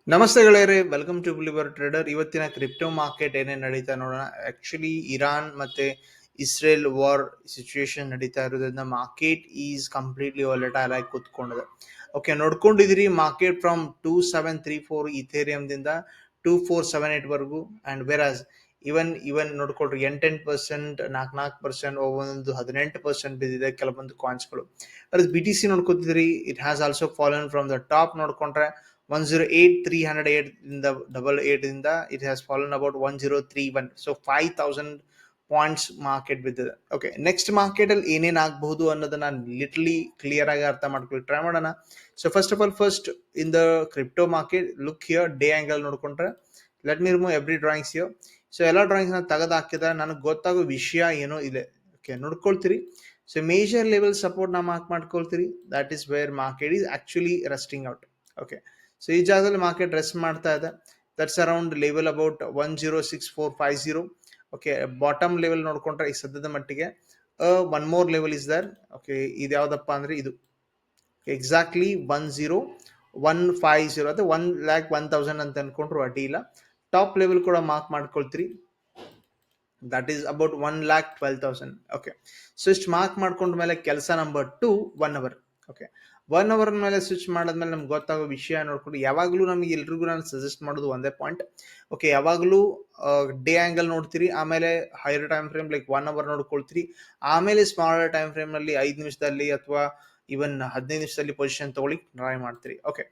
ನಮಸ್ತೆ ಗೆಳೆಯರೆ, welcome to believer trader. ಇವತ್ತಿನ ಕ್ರಿಪ್ಟೋ ಮಾರ್ಕೆಟ್ ಏನೇನು ನಡೀತಾ ನೋಡೋಣ. ಆಕ್ಚುಲಿ ಇರಾನ್ ಮತ್ತೆ ಇಸ್ರೇಲ್ ವಾರ್ ಸಿಚುವೇಶನ್ ನಡೀತಾ ಇರೋದ್ರಿಂದ ಮಾರ್ಕೆಟ್ ಈಸ್ ಕಂಪ್ಲೀಟ್ಲಿ ವಾಲಟೈಲ್ ಆಗಿ ಕೂತ್ಕೊಂಡಿದೆ. ಓಕೆ, ನೋಡ್ಕೊಂಡಿದ್ದೀರಿ ಮಾರ್ಕೆಟ್ ಫ್ರಮ್ 2734 ಇಥೇರಿಯಂದಿಂದ 2478 ವರೆಗೂ. ಅಂಡ್ ವೆರಾಸ್ ಇವನ್ ನೋಡ್ಕೊಳ್ರಿ 8% 4% ಒಂದೊಂದು 18% ಬಿದ್ದಿದೆ ಕೆಲವೊಂದು ಕಾಯಿನ್ಸ್ಗಳು. ಬಿ ಟಿ ಸಿ ನೋಡ್ಕೊತಿದ್ರಿ, it has also fallen from the top. ನೋಡ್ಕೊಂಡ್ರೆ 108,308 in the 88 in the it has fallen about 1031, so 5,000 points market ಬಿದ್ದಿದೆ. ಓಕೆ, ನೆಕ್ಸ್ಟ್ ಮಾರ್ಕೆಟ್ ಅಲ್ಲಿ ಏನೇನ್ ಆಗಬಹುದು ಅನ್ನೋದನ್ನ ಲಿಟ್ಲಿ ಕ್ಲಿಯರ್ ಆಗಿ ಅರ್ಥ ಮಾಡ್ಕೊಳ್ಳಿ ಟ್ರೈ ಮಾಡೋಣ. So first of all, first in the crypto market look here, day angle ನೋಡ್ಕೊಂಡ್ರೆ let me remove every drawings here. So ಎಲ್ಲ ಡ್ರಾಯಿಂಗ್ಸ್ ನ ತೆಗೆದು ಹಾಕಿದ್ರೆ ನನಗೆ ಗೊತ್ತಾಗೋ ವಿಷಯ ಏನೋ ಇದೆ. ಓಕೆ, ನೋಡ್ಕೊಳ್ತೀರಿ. ಸೊ ಮೇಜರ್ ಲೆವೆಲ್ ಸಪೋರ್ಟ್ ನಾ ಮಾರ್ಕ್ ಮಾಡ್ಕೊಳ್ತೀರಿ. That is where market is actually resting out. Okay, so ಈ ಜಾಗದಲ್ಲಿ ಮಾರ್ಕೆಟ್ ರೆಸ್ಟ್ ಮಾಡ್ತಾ ಇದೆ. That's around level about 106450. Okay, bottom level ನೋಡ್ಕೊಂಡ್ರೆ ಈ ಸದ್ಯದ ಮಟ್ಟಿಗೆ one more level is there. Okay, ಇದು ಯಾವ್ದಪ್ಪ ಅಂದ್ರೆ ಇದು ಎಕ್ಸಾಕ್ಟ್ಲಿ 10150 ಅಥವಾ 1,01,000 ಅಂತ ಅನ್ಕೊಂಡ್ರು ಅಡ್ಡಿ ಇಲ್ಲ. ಟಾಪ್ ಲೆವೆಲ್ ಕೂಡ ಮಾರ್ಕ್ ಮಾಡ್ಕೊಳ್ತೀರಿ. That is about 1,12,000. Okay, so ಇಷ್ಟು ಮಾರ್ಕ್ ಮಾಡ್ಕೊಂಡ್ಮೇಲೆ ಕೆಲಸ ನಂಬರ್ 2, 1 ಅವರ್. ಓಕೆ, 1 ಅವರ್ ಮೇಲೆ ಸ್ವಿಚ್ ಮಾಡಿದ್ಮೇಲೆ ನಮ್ಗೆ ಗೊತ್ತಾಗೋ ವಿಷಯ ನೋಡ್ಕೊಂಡು ಯಾವಾಗಲೂ ನಮಗೆ ಎಲ್ರಿಗೂ ನಾನು ಸಜೆಸ್ಟ್ ಮಾಡೋದು ಒಂದೇ ಪಾಯಿಂಟ್. ಓಕೆ, ಯಾವಾಗಲೂ ಡೇ ಆಂಗಲ್ ನೋಡ್ತೀರಿ, ಆಮೇಲೆ higher time frame like 1 hour ನೋಡ್ಕೊಳ್ತೀರಿ, ಆಮೇಲೆ ಸ್ಮಾಲರ್ ಟೈಮ್ ಫ್ರೇಮ್ ನಲ್ಲಿ 5 ನಿಮಿಷದಲ್ಲಿ ಅಥವಾ ಇವನ್ 15 ನಿಮಿಷದಲ್ಲಿ ಪೊಸಿಷನ್ ತಗೊಳ್ಳಿ ಟ್ರೈ ಮಾಡ್ತೀರಿ. Okay,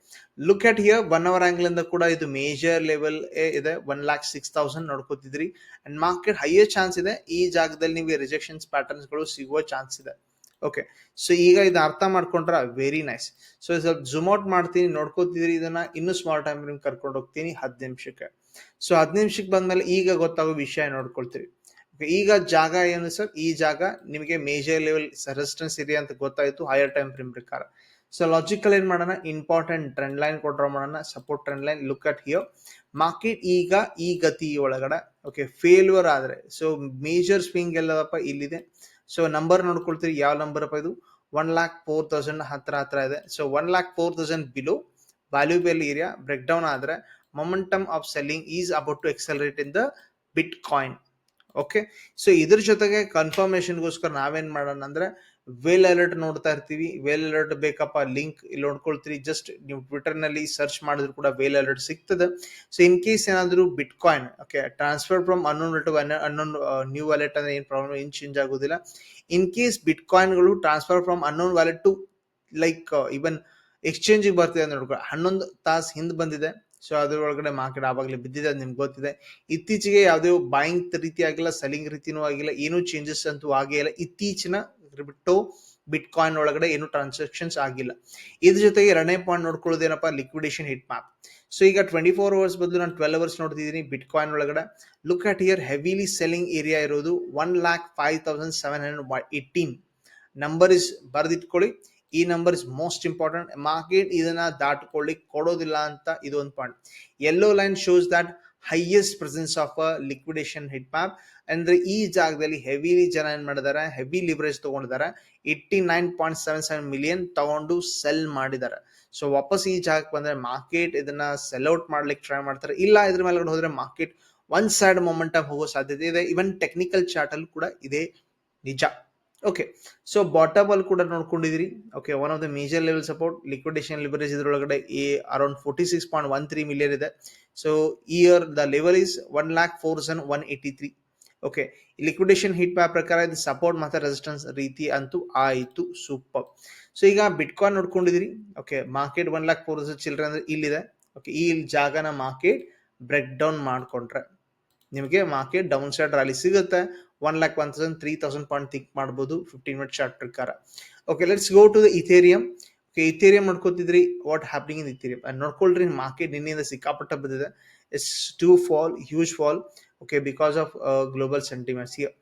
look at here 1 hour angle ಇಂದ ಕೂಡ ಇದು ಮೇಜರ್ ಲೆವೆಲ್ ಇದೆ. 1,06,000 ನೋಡ್ಕೋತಿದ್ರಿ. ಅಂಡ್ ಮಾರ್ಕೆಟ್ ಹೈಯರ್ ಚಾನ್ಸ್ ಇದೆ ಈ ಜಾಗದಲ್ಲಿ ನಿಮಗೆ ರಿಜೆಕ್ಷನ್ಸ್ ಪ್ಯಾಟರ್ನ್ಸ್ ಗಳು ಸಿಗುವ ಚಾನ್ಸ್ ಇದೆ. ಓಕೆ, ಸೊ ಈಗ ಇದು ಅರ್ಥ ಮಾಡ್ಕೊಂಡ್ರ ವೆರಿ ನೈಸ್. ಸೊ ಸ್ವಲ್ಪ ಜೂಮ್ ಔಟ್ ಮಾಡ್ತೀನಿ, ನೋಡ್ಕೋತಿದ್ರಿ. ಇದನ್ನ ಇನ್ನೂ ಸ್ಮಾಲ್ ಟೈಮ್ ಫ್ರೇಮ್ ಕರ್ಕೊಂಡು ಹೋಗ್ತೀನಿ 10 ನಿಮಿಷಕ್ಕೆ. ಸೊ 10 ನಿಮಿಷಕ್ಕೆ ಬಂದ್ಮೇಲೆ ಈಗ ಗೊತ್ತಾಗೋ ವಿಷಯ ನೋಡ್ಕೊಳ್ತೀರಿ. ಈಗ ಜಾಗ ಏನು ಸರ್, ಈ ಜಾಗ ನಿಮಗೆ ಮೇಜರ್ ಲೆವೆಲ್ ರೆಸಿಸ್ಟೆನ್ಸ್ ಇದೆ ಅಂತ ಗೊತ್ತಾಯ್ತು ಹೈಯರ್ ಟೈಮ್ ಫ್ರೇಮ್ ಪ್ರಕಾರ. ಸೊ ಲಾಜಿಕಲ್ ಏನ್ ಮಾಡೋಣ, ಇಂಪಾರ್ಟೆಂಟ್ ಟ್ರೆಂಡ್ ಲೈನ್ ಕೊಟ್ರ ಮಾಡೋಣ, support trend line. Look at here market ಈಗ ಈ ಗತಿ ಒಳಗಡೆ ಓಕೆ ಫೇಲ್ಯೂರ್ ಆದ್ರೆ, ಸೊ ಮೇಜರ್ ಸ್ವಿಂಗ್ ಎಲ್ಲದಪ್ಪ ಇಲ್ಲಿದೆ. ಸೊ ನಂಬರ್ ನೋಡ್ಕೊಳ್ತೀರಿ, ಯಾವ ನಂಬರ್ ಅಪ್ಪ ಇದು 1,04,000 ಹತ್ರ ಇದೆ. So 1,04,000 below valuable area break down ಆದ್ರೆ momentum of selling is about to accelerate in the bitcoin. Okay, so ಇದ್ರ ಜೊತೆಗೆ ಕನ್ಫರ್ಮೇಶನ್ಗೋಸ್ಕರ ನಾವೇನ್ ಮಾಡೋಣ ಅಂದ್ರೆ ವೇಲ್ ಅಲರ್ಟ್ ನೋಡ್ತಾ ಇರ್ತೀವಿ. ವೇಲ್ ಅಲರ್ಟ್ ಬೇಕಪ್ಪ, ಲಿಂಕ್ ಇಲ್ಲಿ ನೋಡ್ಕೊಳ್ತೀರಿ. ಜಸ್ಟ್ ನೀವು ಟ್ವಿಟರ್ ನಲ್ಲಿ ಸರ್ಚ್ ಮಾಡಿದ್ರು ಕೂಡ ವೇಲ್ ಅಲರ್ಟ್ ಸಿಗ್ತದೆ. ಸೊ ಇನ್ ಕೇಸ್ ಏನಾದ್ರು bitcoin okay transfer from unknown to unknown new wallet ಅಂದ್ರೆ ಏನ್ ಪ್ರಾಬ್ಲಮ್ ಏನ್ ಚೇಂಜ್ ಆಗೋದಿಲ್ಲ. ಇನ್ ಕೇಸ್ ಬಿಟ್ ಕಾಯಿನ್ ಗಳು transfer from unknown wallet to like even exchange ಬರ್ತಿದೆ ಅಂತ ನೋಡ್ಕೊ, 11 ತಾಸು ಹಿಂದ್ ಬಂದಿದೆ. ಸೊ ಅದ್ರ ಒಳಗಡೆ ಮಾರ್ಕೆಟ್ ಆವಾಗಲೇ ಬಿದ್ದಿದೆ, ಅದು ನಿಮ್ಗೆ ಗೊತ್ತಿದೆ. ಇತ್ತೀಚೆಗೆ ಯಾವುದೇ ಬಾಯಿಂಗ್ ರೀತಿ ಆಗಿಲ್ಲ, ಸೆಲ್ಲಿಂಗ್ ರೀತಿನೂ ಆಗಿಲ್ಲ, ಏನೂ ಚೇಂಜಸ್ ಅಂತೂ ಆಗೇ ಇಲ್ಲ ಇತ್ತೀಚಿನ ಕ್ರಿಪ್ಟೋ ಬಿಟ್ ಕಾಯಿನ್ ಒಳಗಡೆ ಏನು ಟ್ರಾನ್ಸಾಕ್ಷನ್ಸ್ ಆಗಿಲ್ಲ. ಇದ್ರ ಜೊತೆಗೆ ಎರಡನೇ ಪಾಯಿಂಟ್ ನೋಡ್ಕೊಳ್ಳೋದೇನಪ್ಪ, ಲಿಕ್ವಿಡೇಷನ್ ಹಿಟ್ ಮ್ಯಾಪ್. ಸೊ ಈಗ 24 ಅವರ್ಸ್ ಬದಲು ನಾನು 12 ಅವರ್ಸ್ ನೋಡ್ತಿದ್ದೀನಿ ಬಿಟ್ ಕಾಯಿನ್ ಒಳಗಡೆ. Look at here, heavily selling area ಇರೋದು 1,05,718 ನಂಬರ್ ಇಸ್ ಬರ್ದಿಟ್ಕೊಳ್ಳಿ. ಈ number is most important. Market ಇದನ್ನ ದಾಟ್ಕೊಳ್ಳಿಕ್ ಕೊಡೋದಿಲ್ಲ ಅಂತ ಇದು ಒಂದು point. Yellow line shows that highest presence of a liquidation heat map. ಅಂದ್ರೆ ಈ ಜಾಗದಲ್ಲಿ ಹೆವಿಲಿ ಜನ ಏನ್ ಮಾಡಿದ್ದಾರೆ, ಹೆವಿ ಲಿವರೇಜ್ ತಗೊಂಡಿದ್ದಾರೆ. 89.77 ಮಿಲಿಯನ್ ತಗೊಂಡು ಸೆಲ್ ಮಾಡಿದ್ದಾರೆ. ಸೊ ವಾಪಸ್ ಈ ಜಾಗಕ್ಕೆ ಬಂದ್ರೆ ಮಾರ್ಕೆಟ್ ಇದನ್ನ ಸೆಲ್ ಔಟ್ ಮಾಡ್ಲಿಕ್ಕೆ ಟ್ರೈ ಮಾಡ್ತಾರೆ. ಇಲ್ಲ ಇದ್ರ ಮೇಲ್ಗಡೆ ಹೋದ್ರೆ ಮಾರ್ಕೆಟ್ ಒನ್ ಸೈಡ್ ಮೊಮೆಂಟಮ್ ಹೋಗೋ ಸಾಧ್ಯತೆ ಇದೆ. ಇವನ್ ಟೆಕ್ನಿಕಲ್ ಚಾರ್ಟ್ ಅಲ್ಲಿ ಕೂಡ ಇದೆ ನಿಜ. ಓಕೆ, ಸೊ ಬಾಟಮ್ ಅಲ್ಲಿ ಕೂಡ ನೋಡ್ಕೊಂಡಿದ್ರಿ. Okay, one of the major level support liquidation leverage ಇದ್ರೊಳಗಡೆ ಅರೌಂಡ್ 46.13 ಮಿಲಿಯನ್ ಇದೆ. So here the level is 1,04,183. Okay, liquidation heat map ಪ್ರಕಾರ ಇದು ಸಪೋರ್ಟ್ ಮತ್ತೆ ರೆಸಿಸ್ಟೆನ್ಸ್ ರೀತಿ ಅಂತೂ ಆಯಿತು. ಸೂಪರ್. ಸೊ ಈಗ ಬಿಟ್ ಕಾಯಿನ್ ನೋಡ್ಕೊಂಡಿದ್ರಿ. ಓಕೆ, ಮಾರ್ಕೆಟ್ 1,04,000 ಚಿಲ್ಲರೆ ಅಂದ್ರೆ ಇಲ್ಲಿದೆ. ಓಕೆ, ಈ ಜಾಗನ ಮಾರ್ಕೆಟ್ ಬ್ರೇಕ್ ಡೌನ್ ಮಾಡ್ಕೊಂಡ್ರೆ ನಿಮಗೆ ಮಾರ್ಕೆಟ್ ಡೌನ್ ಸೈಡ್ ರ್ಯಾಲಿ ಸಿಗುತ್ತೆ. 1,01,000 3,000 ಪಾಯಿಂಟ್ ಥಿಂಕ್ ಮಾಡಬಹುದು 15 ಮಿನಿಟ್ ಚಾರ್ಟ್ ಪ್ರಕಾರ. Okay, let's go to the Ethereum. Okay, Ethereum ನೋಡ್ಕೋತಿದ್ರಿ, ವಾಟ್ ಹ್ಯಾಪನಿಂಗ್ ಇನ್ ಇಥೇರಿಯಂ ನೋಡ್ಕೊಳ್ರಿ. ಮಾರ್ಕೆಟ್ ನಿನ್ನೆಯಿಂದ ಸಿಕ್ಕಾಪಟ್ಟ ಬಂದಿದೆ. It's to fall, huge fall. Okay, because of global sentiments here.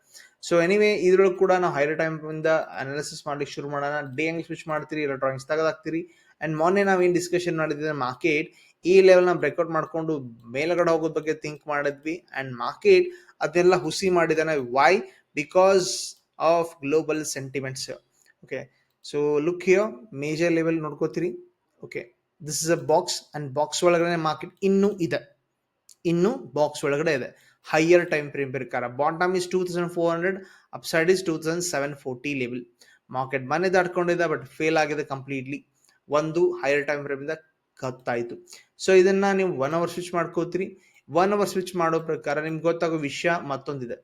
So anyway ಇದ್ರೊಳಗೆ ಕೂಡ ನಾವು ಹೈಯರ್ ಟೈಮ್ ಇಂದ ಅನಾಲಿಸಿಸ್ ಮಾಡ್ಲಿಕ್ಕೆ ಶುರು ಮಾಡೋಣ. ಡೇ ಹಂಗೆ ಸ್ವಿಚ್ ಮಾಡ್ತೀರಿ, ಇಲ್ಲ ಡ್ರಾಯಿಂಗ್ಸ್ ತೆಗೆದಾಕ್ತೀರಿ. ಅಂಡ್ ಮೊನ್ನೆ ನಾವೇನ್ ಡಿಸ್ಕಷನ್ ಮಾಡಿದ್ರೆ ಮಾರ್ಕೆಟ್ ಈ ಲೆವೆಲ್ ನ ಬ್ರೇಕ್ಔಟ್ ಮಾಡ್ಕೊಂಡು ಮೇಲ್ಗಡೆ ಹೋಗೋದ್ ಬಗ್ಗೆ ಥಿಂಕ್ ಮಾಡಿದ್ವಿ. ಅಂಡ್ ಮಾರ್ಕೆಟ್ ಅದೆಲ್ಲ ಹುಸಿ ಮಾಡಿದಾನೆ. Why? Because of global sentiments. Okay, so look here, major level ನೋಡ್ಕೋತೀರಿ. Okay, this is a box and box ಒಳಗಡೆ ಮಾರ್ಕೆಟ್ ಇನ್ನು ಬಾಕ್ಸ್ ಒಳಗಡೆ ಇದೆ ಹೈಯರ್ ಟೈಮ್ ಫ್ರೇಮ್ ಪ್ರಕಾರ. Bottom is 2400, upside is 2740 level. Market ಮನೆ ದಾಟ್ಕೊಂಡಿದೆ ಬಟ್ ಫೇಲ್ ಆಗಿದೆ completely, ಒಂದು ಹೈಯರ್ ಟೈಮ್ ಫ್ರೇಮ್ ಇಂದ ಕತ್ತಾಯಿತು. ಸೊ ಇದನ್ನ ನೀವು 1 ಅವರ್ ಸ್ವಿಚ್ ಮಾಡ್ಕೋತೀರಿ. 1 ಅವರ್ ಸ್ವಿಚ್ ಮಾಡೋ ಪ್ರಕಾರ ನಿಮ್ಗೆ ಗೊತ್ತಾಗೋ ವಿಷಯ ಮತ್ತೊಂದಿದೆ.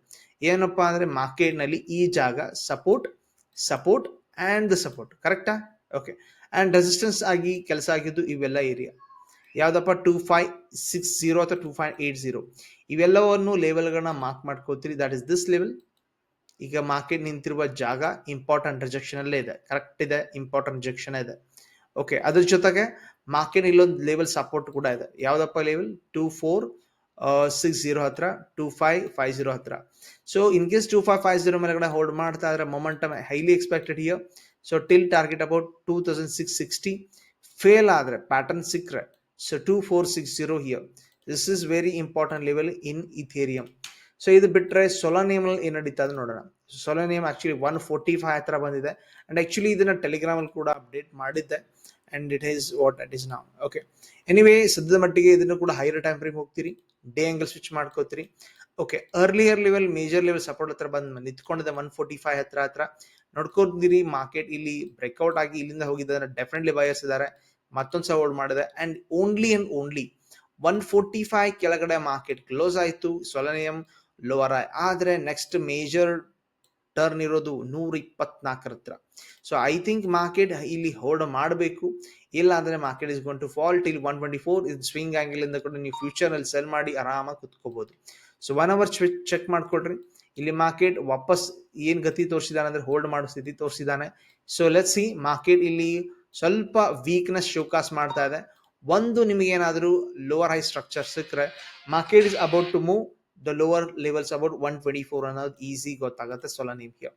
ಏನಪ್ಪಾ ಅಂದ್ರೆ ಮಾರ್ಕೆಟ್ ನಲ್ಲಿ ಈ ಜಾಗ ಸಪೋರ್ಟ್ ಅಂಡ್ ದ ಸಪೋರ್ಟ್, ಕರೆಕ್ಟಾ? ಓಕೆ. ಅಂಡ್ ರೆಸಿಸ್ಟೆನ್ಸ್ ಆಗಿ ಕೆಲಸ ಆಗಿದ್ದು ಇವೆಲ್ಲ ಏರಿಯಾ ಯಾವ್ದಪ್ಪ 2560 ಅಥವಾ 2580, ಇವೆಲ್ಲವನ್ನು ಲೆವೆಲ್ಗಳನ್ನ ಮಾರ್ಕ್ ಮಾಡ್ಕೋತೀರಿ. That is this level. ಈಗ ಮಾರ್ಕೆಟ್ ನಿಂತಿರುವ ಜಾಗ ಇಂಪಾರ್ಟೆಂಟ್ ರಿಜೆಕ್ಷನ್ ಅಲ್ಲೇ ಇದೆ, ಕರೆಕ್ಟ್ ಇದೆ, ಇಂಪಾರ್ಟೆಂಟ್ ರಿಜೆಕ್ಷನ್ ಇದೆ. ಓಕೆ, ಅದ್ರ ಜೊತೆಗೆ ಮಾರ್ಕೆಟ್ ಇಲ್ಲೊಂದು ಲೆವೆಲ್ ಸಪೋರ್ಟ್ ಕೂಡ ಇದೆ. ಯಾವ್ದಪ್ಪ ಲೆವೆಲ್? 2460 ಹತ್ರ, 2550 ಹತ್ರ. ಸೊ ಇನ್ ಕೇಸ್ 2550 ಮೇಲೆಗಡೆ ಹೋಲ್ಡ್ ಮಾಡ್ತಾ ಇದ್ರೆ momentum highly expected here. So till target about 2660. Fail ಆದ್ರೆ ಪ್ಯಾಟರ್ನ್ ಸಿಕ್ಕರೆ so 2460 here. This is very important level in Ethereum. So ಇದು ಬಿಟ್ರೆ ಸೊಲಾನಿಯಂ ಅಲ್ಲಿ ಏನ್ ನಡೀತಾ ಇದೆ ನೋಡೋಣ. ಸೊಲಾನಿಯಂ ಆಕ್ಚುಲಿ 145 ಹತ್ರ ಬಂದಿದೆ. ಅಂಡ್ ಆಕ್ಚುಲಿ ಇದನ್ನ ಟೆಲಿಗ್ರಾಮ್ ಅಲ್ಲಿ ಕೂಡ ಅಪ್ಡೇಟ್ ಮಾಡಿದ್ದೆ. And it is what it is ನಾವ್. ಓಕೆ, ಎನಿವೇ ಸದ್ಯದ ಮಟ್ಟಿಗೆ ಇದನ್ನು ಕೂಡ ಹೈಯರ್ ಟೈಮ್ ಫ್ರೇಮ್ ಹೋಗ್ತೀರಿ, ಡೇ ಆಂಗಲ್ ಸ್ವಿಚ್ ಮಾಡ್ಕೋತೀರಿ. Okay, earlier level major level support ಹತ್ರ ಬಂದ್ ನಿಂತ್ಕೊಂಡಿದೆ 145 ಹತ್ರ ನೋಡ್ಕೊಂಡಿರಿ. ಮಾರ್ಕೆಟ್ ಇಲ್ಲಿ ಬ್ರೇಕ್ಔಟ್ ಆಗಿ ಇಲ್ಲಿಂದ ಹೋಗಿದ್ದಾರೆ, ಡೆಫಿನೆಟ್ಲಿ ಬಯರ್ಸ್ ಇದ್ದಾರೆ, ಮತ್ತೊಂದ್ಸಲ ಹೋಲ್ಡ್ ಮಾಡಿದೆ. ಅಂಡ್ ಓನ್ಲಿ 145 ಕೆಳಗಡೆ ಮಾರ್ಕೆಟ್ ಕ್ಲೋಸ್ ಆಯ್ತು. ಸೊಲಾನಿಯಂ ಲೋವರ್ ಆದ್ರೆ ನೆಕ್ಸ್ಟ್ ಮೇಜರ್ ಟರ್ನ್ ಇರೋದು 124 ಹತ್ರ. ಸೊ ಐ ಥಿಂಕ್ ಮಾರ್ಕೆಟ್ ಇಲ್ಲಿ ಹೋಲ್ಡ್ ಮಾಡಬೇಕು, ಇಲ್ಲ ಅಂದ್ರೆ market is going to fall till 124. ಇದು ಸ್ವಿಂಗ್ ಆಂಗಲ್ ಇಂದ ಕೂಡ ನೀವು ಫ್ಯೂಚರ್ ಅಲ್ಲಿ ಸೆಲ್ ಮಾಡಿ ಆರಾಮಾಗಿ ಕುತ್ಕೋಬಹುದು. ಸೊ 1 ಅವರ್ ಚೆಕ್ ಮಾಡ್ಕೊಡ್ರಿ. ಇಲ್ಲಿ ಮಾರ್ಕೆಟ್ ವಾಪಸ್ ಏನ್ ಗತಿ ತೋರಿಸಿದಾನೆ ಅಂದ್ರೆ ಹೋಲ್ಡ್ ಮಾಡೋ ಸ್ಥಿತಿ ತೋರಿಸಿದಾನೆ. ಸೊ ಲೆಟ್ಸ್ ಸಿ, ಮಾರ್ಕೆಟ್ ಇಲ್ಲಿ ಸ್ವಲ್ಪ ವೀಕ್ನೆಸ್ ಶೋಕಾಸ್ ಮಾಡ್ತಾ ಇದೆ. ಒಂದು ನಿಮಗೆ ಏನಾದರೂ ಲೋವರ್ ಹೈ ಸ್ಟ್ರಕ್ಚರ್ ಸಿಕ್ಕರೆ market is about to move the lower levels about 124 ಅನ್ನೋದು ಈಸಿ ಗೊತ್ತಾಗುತ್ತೆ Solana here.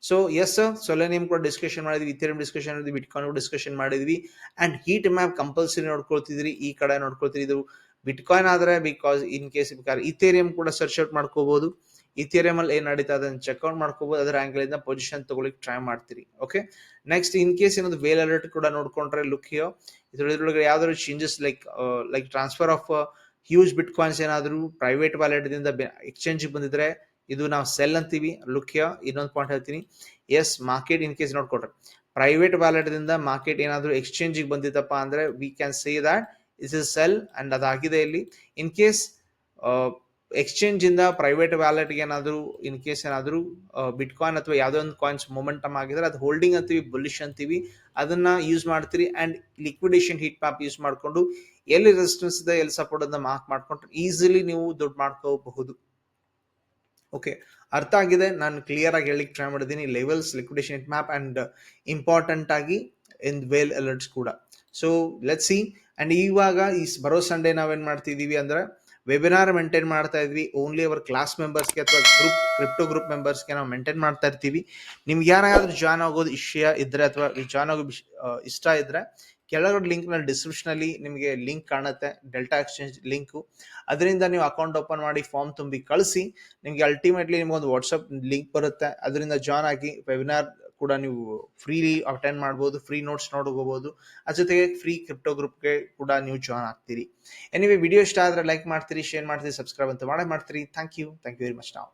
So yes sir, Solana ಕೂಡ ಡಿಸ್ಕಷನ್ ಮಾಡಿದ್ವಿ, ಇಥೇರಿಯಂ ಡಿಸ್ಕಷನ್ ಮಾಡಿದ್ವಿ, ಬಿಟ್ಕಾಯಿನ್ ಡಿಸ್ಕಷನ್ ಮಾಡಿದ್ವಿ. ಅಂಡ್ ಹೀಟ್ ಮ್ಯಾಪ್ ಕಂಪಲ್ಸರಿ ನೋಡ್ಕೊಳ್ತಿದ್ರಿ, ಈ ಕಡೆ ನೋಡ್ಕೊಳ್ತಿದ್ರಿ. ಇದು ಬಿಟ್ಕಾಯಿನ್ ಆದ್ರೆ ಬಿಕಾಸ್ ಇನ್ ಕೇಸ್ ಬೇಕಾದ್ರೆ ಇಥೇರಿಯಂ ಕೂಡ ಸರ್ಚ್ ಔಟ್ ಮಾಡ್ಕೋಬಹುದು. ಇಥೇರಿಯಂ ಅಲ್ಲಿ ಏನ್ ನಡೀತಾ ಇದೆ ಚೆಕ್ಔಟ್ ಮಾಡ್ಕೋಬಹುದು. ಅದರ ಆಂಗಲ್ ಇಂದ ಪೊಸಿಷನ್ ತಗೊಳ್ಳಿಕ್ ಟ್ರೈ ಮಾಡ್ತೀರಿ. ಓಕೆ, ನೆಕ್ಸ್ಟ್ ಇನ್ ಕೇಸ್ ಏನಾದ್ರು ವೇಲ್ ಅಲರ್ಟ್ ಕೂಡ ನೋಡ್ಕೊಂಡ್ರೆ ಲುಕ್ ಹಿಯರ್. ಇದ್ರೊಳಗಡೆ ಯಾವ್ದಾದ್ರು changes like transfer of huge bitcoins ಏನಾದ್ರು ಪ್ರೈವೇಟ್ ವ್ಯಾಲೆಟ್ ದಿಂದ ಎಕ್ಸ್ಚೇಂಜ್ ಬಂದಿದ್ರೆ ಇದು ನಾವು ಸೆಲ್ ಅಂತೀವಿ. ಲುಕ್ ಹಿಯರ್, ಇನ್ನೊಂದು ಪಾಯಿಂಟ್ ಹೇಳ್ತೀನಿ. ಎಸ್, ಮಾರ್ಕೆಟ್ ಇನ್ ಕೇಸ್ ನೋಡ್ಕೊಟ್ರೆ ಪ್ರೈವೇಟ್ ವ್ಯಾಲೆಟ್ ದಿಂದ ಮಾರ್ಕೆಟ್ ಏನಾದ್ರು ಎಕ್ಸ್ಚೇಂಜ್ ಬಂದಿತ್ತಪ್ಪ ಅಂದ್ರೆ we can say that is is sell. And ಅದಾಗಿದೆ ಇಲ್ಲಿ. ಇನ್ ಕೇಸ್ ಎಕ್ಸ್ಚೇಂಜ್ ಇಂದ ಪ್ರೈವೇಟ್ ವ್ಯಾಲೆಟ್ ಏನಾದ್ರು ಇನ್ ಕೇಸ್ ಏನಾದ್ರು ಬಿಟ್ಕಾಯಿನ್ ಅಥವಾ ಯಾವ್ದೋ ಒಂದು ಕಾಯಿನ್ಸ್ ಮೊಮೆಂಟಮ್ ಆಗಿದ್ರೆ ಅದು ಹೋಲ್ಡಿಂಗ್ ಅಂತೀವಿ, ಬುಲಿಶ್ ಅಂತೀವಿ. ಅದನ್ನ ಯೂಸ್ ಮಾಡ್ತೀರಿ. And liquidation heat map use ಮಾಡ್ಕೊಂಡು ಎಲ್ಲಿ ರೆಸಿಸ್ಟೆನ್ಸ್ ಇದೆ, ಎಲ್ಲಿ ಸಪೋರ್ಟ್ ಅನ್ನ ಮಾರ್ಕ್ ಮಾಡ್ಕೊಂಡ್ರೆ ಈಸಿಲಿ ನೀವು ದುಡ್ಡು ಮಾಡ್ಕೋಬಹುದು. ಓಕೆ, ಅರ್ಥ ಆಗಿದೆ. ನಾನು ಕ್ಲಿಯರ್ ಆಗಿ ಹೇಳಿಕ್ ಟ್ರೈ ಮಾಡಿದ್ದೀನಿ. Levels, liquidation heat map and important ಆಗಿ ಇನ್ ವೇಲ್ ಅಲರ್ಟ್ಸ್ ಕೂಡ. So let's C. ಅಂಡ್ ಇವಾಗ ಈ ಬರೋ ಸಂಡೇ ನಾವೇನ್ ಮಾಡ್ತಿದೀವಿ ಅಂದ್ರೆ ವೆಬಿನಾರ್ ಮೇಂಟೈನ್ ಮಾಡ್ತಾ ಇದ್ವಿ. ಓನ್ಲಿ ಅವರ್ ಕ್ಲಾಸ್ ಮೆಂಬರ್ಸ್ಗೆ ಅಥವಾ ಕ್ರಿಪ್ಟೋ ಗ್ರೂಪ್ ಮೆಂಬರ್ಸ್ಗೆ ನಾವು ಮೇಂಟೈನ್ ಮಾಡ್ತಾ ಇರ್ತೀವಿ. ನಿಮ್ಗೆ ಯಾರಾದ್ರೂ ಜಾಯ್ನ್ ಆಗೋದು ಇಷ್ಟ ಇದ್ರೆ ಅಥವಾ ಜಾಯ್ನ್ ಆಗೋ ಇಷ್ಟ ಇದ್ರೆ ಕೆಳಗಡೆ ಲಿಂಕ್ ನಲ್ಲಿ ಡಿಸ್ಕ್ರಿಪ್ಷನ್ ಅಲ್ಲಿ ನಿಮಗೆ ಲಿಂಕ್ ಕಾಣುತ್ತೆ, ಡೆಲ್ಟಾ ಎಕ್ಸ್ಚೇಂಜ್ ಲಿಂಕ್. ಅದರಿಂದ ನೀವು ಅಕೌಂಟ್ ಓಪನ್ ಮಾಡಿ ಫಾರ್ಮ್ ತುಂಬಿ ಕಳಿಸಿ. ನಿಮ್ಗೆ ಅಲ್ಟಿಮೇಟ್ಲಿ ನಿಮ್ಗೊಂದು ವಾಟ್ಸ್ಆಪ್ ಲಿಂಕ್ ಬರುತ್ತೆ, ಅದರಿಂದ ಜಾಯ್ನ್ ಆಗಿ ವೆಬಿನಾರ್ ಕೂಡ ನೀವು ಫ್ರೀಲಿ ಅಟೆಂಡ್ ಮಾಡ್ಬೋದು, ಫ್ರೀ ನೋಟ್ಸ್ ನೋಡ್ಕೋಬಹುದು. ಅದ್ರ ಜೊತೆಗೆ ಫ್ರೀ ಕ್ರಿಪ್ಟೋ ಗ್ರೂಪ್ಗೆ ಕೂಡ ನೀವು ಜಾಯ್ನ್ ಆಗ್ತೀರಿ. ಎನಿವೆ, ವಿಡಿಯೋ ಇಷ್ಟ ಆದ್ರೆ ಲೈಕ್ ಮಾಡ್ತೀರಿ, ಶೇರ್ ಮಾಡ್ತೀರಿ, ಸಬ್ಸ್ಕ್ರೈಬ್ ಅಂತ ಮಾಡೇ ಮಾಡ್ತೀರಿ. Thank you very much. ನಾವು